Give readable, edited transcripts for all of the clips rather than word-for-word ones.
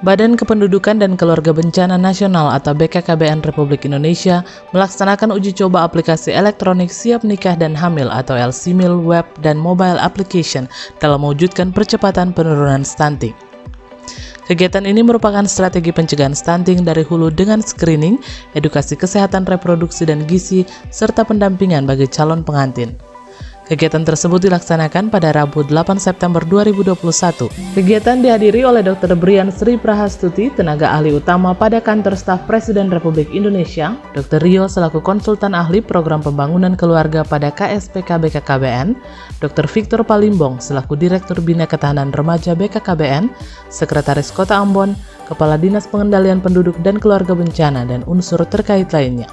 Badan Kependudukan dan Keluarga Bencana Nasional atau BKKBN Republik Indonesia melaksanakan uji coba aplikasi elektronik Siap Nikah dan Hamil atau LCMIL web dan mobile application dalam mewujudkan percepatan penurunan stunting. Kegiatan ini merupakan strategi pencegahan stunting dari hulu dengan screening, edukasi kesehatan reproduksi dan gizi, serta pendampingan bagi calon pengantin. Kegiatan tersebut dilaksanakan pada Rabu 8 September 2021. Kegiatan dihadiri oleh Dr. Brian Sri Prahastuti, tenaga ahli utama pada Kantor Staf Presiden Republik Indonesia, Dr. Rio selaku konsultan ahli program pembangunan keluarga pada KSPK BKKBN, Dr. Victor Palimbong selaku Direktur Bina Ketahanan Remaja BKKBN, Sekretaris Kota Ambon, Kepala Dinas Pengendalian Penduduk dan Keluarga Bencana, dan unsur terkait lainnya.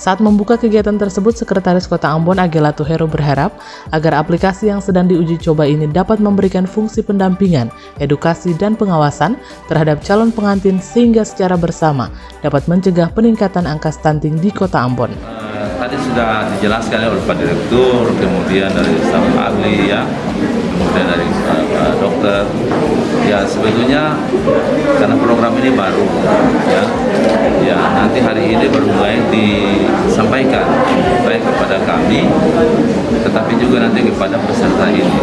Saat membuka kegiatan tersebut, Sekretaris Kota Ambon Agela Tuhero berharap agar aplikasi yang sedang diuji coba ini dapat memberikan fungsi pendampingan, edukasi, dan pengawasan terhadap calon pengantin sehingga secara bersama dapat mencegah peningkatan angka stunting di Kota Ambon. Tadi sudah dijelaskan oleh Pak Direktur, kemudian dari staf ahli ya, kemudian dari dokter. Ya sebetulnya karena program ini baru ya nanti hari ini baru mulai disampaikan baik kepada kami tetapi juga nanti kepada peserta ini.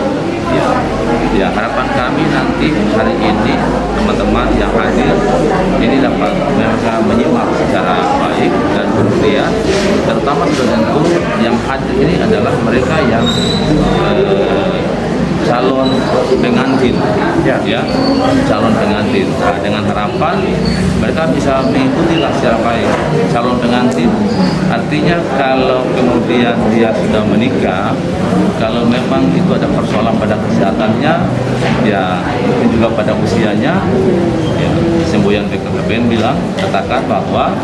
Ya harapan kami nanti hari ini teman-teman yang hadir ini dapat mereka menyimak secara baik dan kemudian terutama tentu yang hadir ini adalah mereka yang calon pengantin, ya calon pengantin. Nah, dengan harapan mereka bisa mengikutilah secara baik calon pengantin. Artinya kalau kemudian dia sudah menikah, kalau memang itu ada persoalan pada kesehatannya, ya juga pada usianya, ya, semboyan BKKBN bilang katakan bahwa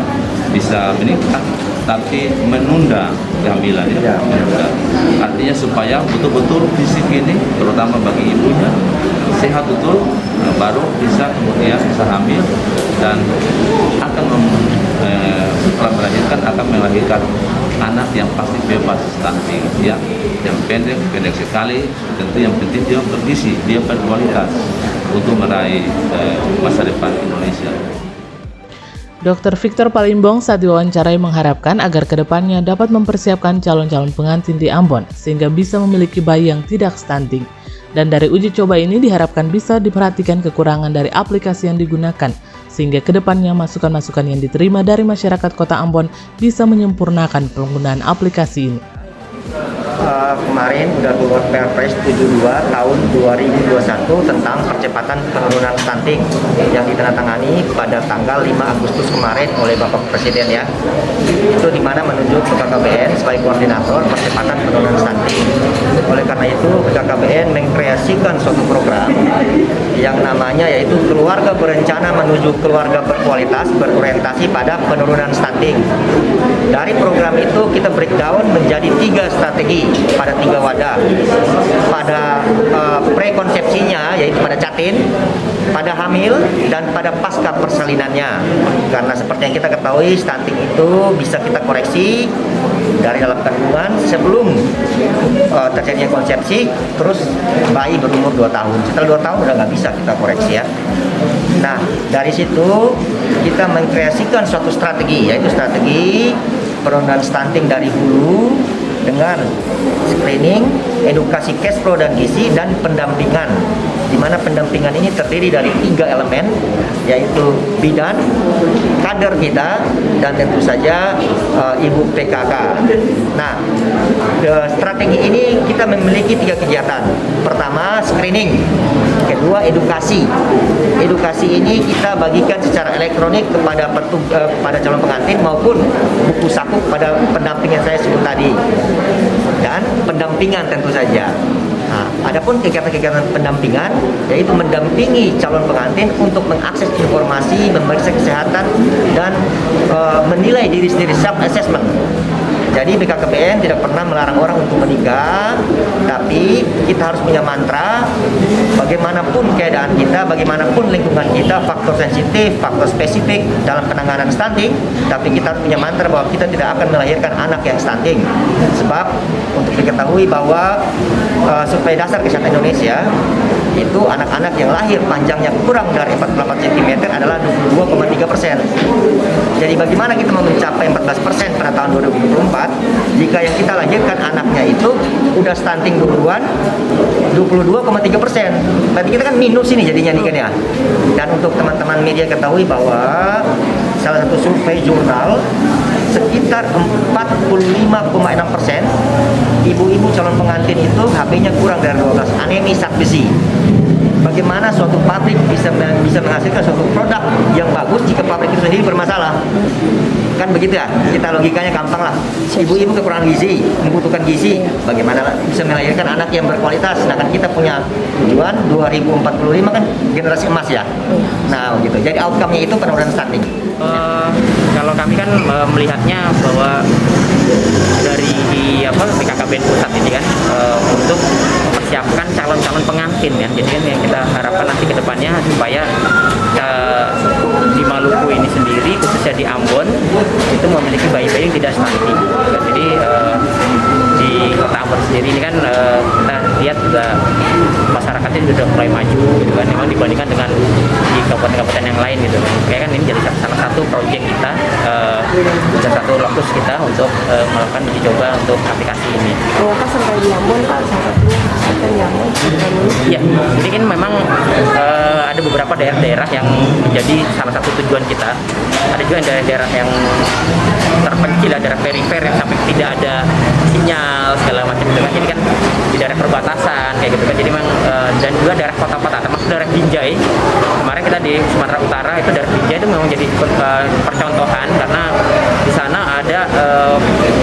bisa menikah tapi menunda kehamilan ya. Artinya supaya betul-betul fisik ini terutama bagi ibunya sehat betul, baru bisa kemudian bisa hamil dan akan setelah melahirkan akan melahirkan anak yang pasti bebas stunting ya, yang pendek sekali, tentu yang penting dia bergizi, dia berkualitas untuk meraih masa depan Indonesia. Dr. Victor Palimbong saat diwawancarai mengharapkan agar kedepannya dapat mempersiapkan calon-calon pengantin di Ambon sehingga bisa memiliki bayi yang tidak stunting. Dan dari uji coba ini diharapkan bisa diperhatikan kekurangan dari aplikasi yang digunakan sehingga kedepannya masukan-masukan yang diterima dari masyarakat Kota Ambon bisa menyempurnakan penggunaan aplikasi ini. Kemarin udah keluar Perpres 72 tahun 2021 tentang percepatan penurunan stunting yang ditandatangani pada tanggal 5 Agustus kemarin oleh Bapak Presiden ya. Itu dimana menunjuk BKKBN sebagai koordinator percepatan penurunan stunting. Oleh karena itu BKKBN mengkreasikan suatu program yang namanya yaitu Keluarga Berencana Menuju Keluarga Berkualitas berorientasi pada penurunan stunting. Dari program itu kita breakdown menjadi 3 strategi pada 3 wadah. Pada prekonsepsinya yaitu pada catin, pada hamil, dan pada pasca persalinannya. Karena seperti yang kita ketahui stunting itu bisa kita koreksi dari dalam kandungan sebelum terjadinya konsepsi, terus bayi berumur 2 tahun. Setelah 2 tahun udah nggak bisa kita koreksi ya. Nah dari situ kita mengkreasikan suatu strategi yaitu strategi penurunan stunting dari hulu dengan screening, edukasi cash flow dan gizi, dan pendampingan. Di mana pendampingan ini terdiri dari 3 elemen, yaitu bidan, kader kita, dan tentu saja ibu PKK. Nah, strategi ini kita memiliki 3 kegiatan. Pertama, screening. Kedua, edukasi. Edukasi ini kita bagikan secara elektronik kepada calon pengantin maupun buku saku pada pendamping yang saya sebut tadi. Dan pendampingan tentu saja. Nah, adapun kegiatan-kegiatan pendampingan yaitu mendampingi calon pengantin untuk mengakses informasi, memeriksa kesehatan, dan menilai diri sendiri, self assessment. Jadi BKKBN tidak pernah melarang orang untuk menikah, tapi kita harus punya mantra, bagaimanapun keadaan kita, bagaimanapun lingkungan kita, faktor sensitif, faktor spesifik dalam penanganan stunting, tapi kita harus punya mantra bahwa kita tidak akan melahirkan anak yang stunting. Sebab untuk diketahui bahwa survei dasar kesehatan Indonesia itu anak-anak yang lahir panjangnya kurang dari 48 cm adalah 22,3%. Jadi bagaimana kita mau mencapai 14% pada tahun 2024 jika yang kita lahirkan anaknya itu udah stunting duluan 22,3%. Berarti kita kan minus ini jadinya nih kan ya. Dan untuk teman-teman media ketahui bahwa salah satu survei jurnal sekitar 45,6% ibu-ibu calon pengantin itu HB-nya kurang dari 12, anemi zat besi. Bagaimana suatu pabrik bisa menghasilkan suatu produk yang bagus jika pabrik itu sendiri bermasalah? Kan begitu ya, kita logikanya gampang lah. Ibu-ibu kekurangan gizi, membutuhkan gizi, bagaimana bisa melahirkan anak yang berkualitas? Sedangkan kita punya tujuan 2045 kan generasi emas ya. Nah gitu, jadi outcome-nya itu penurunan stunting. Kalau kami kan melihatnya bahwa dari BKKBN pusat ini kan untuk mempersiapkan calon-calon pengantin kan, jadi kan yang kita harapkan nanti ke depannya supaya di Maluku ini sendiri, khususnya di Ambon, itu memiliki bayi-bayi yang tidak stunting. Jadi di kota Ambon sendiri ini kan kita lihat juga masyarakatnya sudah mulai maju gitu kan, memang dibandingkan dengan di kabupaten-kabupaten yang lain gitu kan. Kayak kan ini jadi salah satu proyek kita, salah satu lokus kita untuk melakukan uji coba untuk aplikasi ini. Mengapa sampai di Ambon Pak? Salah satunya sampai di Ambon. Iya, jadi kan memang ada beberapa daerah-daerah yang menjadi salah satu tujuan kita. Ada juga daerah-daerah yang terpencil, daerah perifer yang sampai tidak ada sinyal segala macam gitu kan. Jadi kan di daerah perbatasan kayak gitu kan. Jadi memang dan juga daerah kota-kota termasuk daerah Binjai. Kemarin kita di Sumatera Utara itu daerah Binjai itu memang jadi percontohan karena di sana ada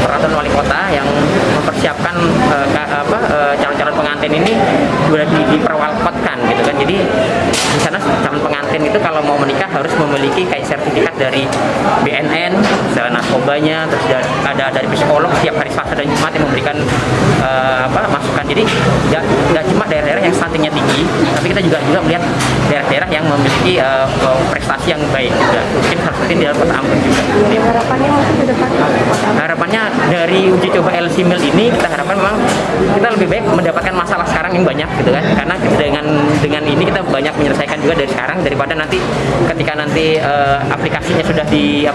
peraturan wali kota yang mempersiapkan calon-calon pengantin ini sudah diperwalkotkan gitu kan. Jadi di sana calon pengantin itu kalau mau menikah harus memiliki kayak sertifikat dari BNN, misalnya narkobanya, terus ada dari psikolog setiap hari Selasa dan Jumat yang memberikan masukan. Jadi nggak cuma daerah-daerah yang stuntingnya tinggi, tapi kita juga melihat daerah-daerah yang memiliki prestasi yang baik juga. Mungkin seperti di Kota Ambon juga. Harapannya mungkin ke depan Harapannya dari uji coba LC Mil ini kita harapkan memang kita lebih baik mendapatkan masalah sekarang yang banyak gitu kan, karena dengan ini kita banyak menyelesaikan juga dari sekarang daripada nanti ketika nanti aplikasinya sudah di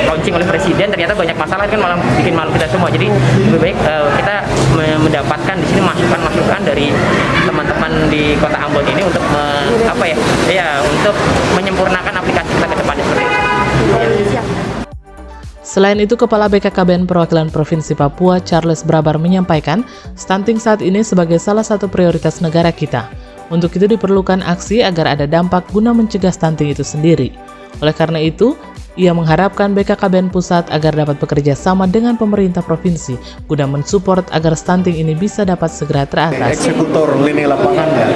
launching oleh presiden ternyata banyak masalah kan malah bikin malu kita semua. Jadi lebih baik kita mendapatkan di sini masukan-masukan dari teman-teman di Kota Ambon ini untuk untuk menyempurnakan aplikasi kita ke depannya seperti itu. Selain itu, Kepala BKKBN Perwakilan Provinsi Papua, Charles Brabar menyampaikan, stunting saat ini sebagai salah satu prioritas negara kita. Untuk itu diperlukan aksi agar ada dampak guna mencegah stunting itu sendiri. Oleh karena itu, ia mengharapkan BKKBN Pusat agar dapat bekerja sama dengan pemerintah provinsi guna mensupport agar stunting ini bisa dapat segera teratasi. Eksekutor lini lapangannya.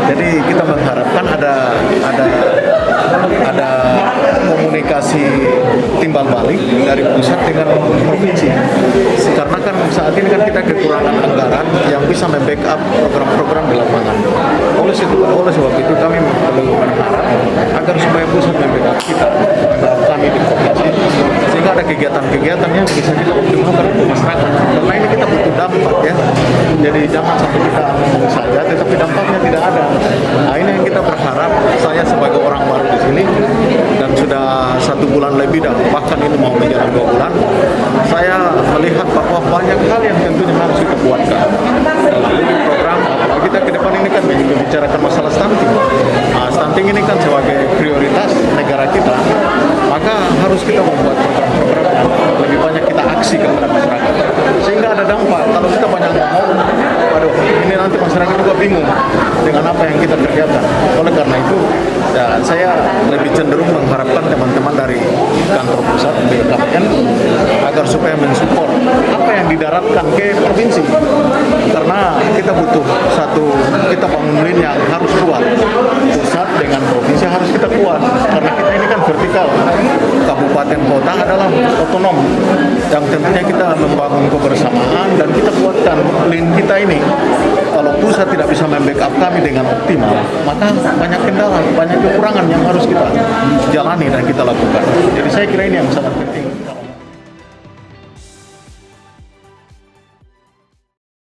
Jadi kita mengharapkan ada komunikasi timbal balik dari pusat dengan provinsi. Karena kan saat ini kan kita kekurangan anggaran yang bisa membackup program-program di lapangan. Oleh sebab itu kami berharap agar supaya pusat membackup kita, kami di provinsi, sehingga ada kegiatan-kegiatan yang bisa kita optimalkan untuk masyarakat. Karena ini kita butuh dampak ya. Jadi jangan sampai kita ngomong saja, tetapi dampaknya tidak ada. Nah ini yang kita berharap. Saya sebagai orang baru di sini dan sudah 1 bulan lebih dan bahkan ini mau menjalan 2 bulan, saya melihat bahwa banyak hal yang tentunya harus kita buatkan. Ini program kita ke depan ini kan membicarakan masalah stunting. Nah, stunting ini kan sebagai prioritas negara kita, maka harus kita membuat program-program yang lebih banyak kita aksi kepada masyarakat sehingga ada dampak. Kalau kita banyak ngomong, waduh, ini nanti masyarakat juga bingung dengan apa yang kita kerjakan. Oleh karena itu, ya, saya lebih cenderung mengharapkan teman-teman dari kantor pusat BKKBN agar supaya mensupport apa yang didaratkan ke provinsi, karena kita butuh kita bangun lini yang harus kuat. Pusat dengan provinsi harus kita kuat, karena kita ini kan vertikal, kabupaten kabupaten kota adalah otonom, yang tentunya kita membangun kebersamaan dan kita buatkan link kita ini. Kalau pusat tidak bisa membackup kami dengan optimal, maka banyak kendala, banyak kekurangan yang harus kita jalani dan kita lakukan. Jadi saya kira ini yang sangat penting.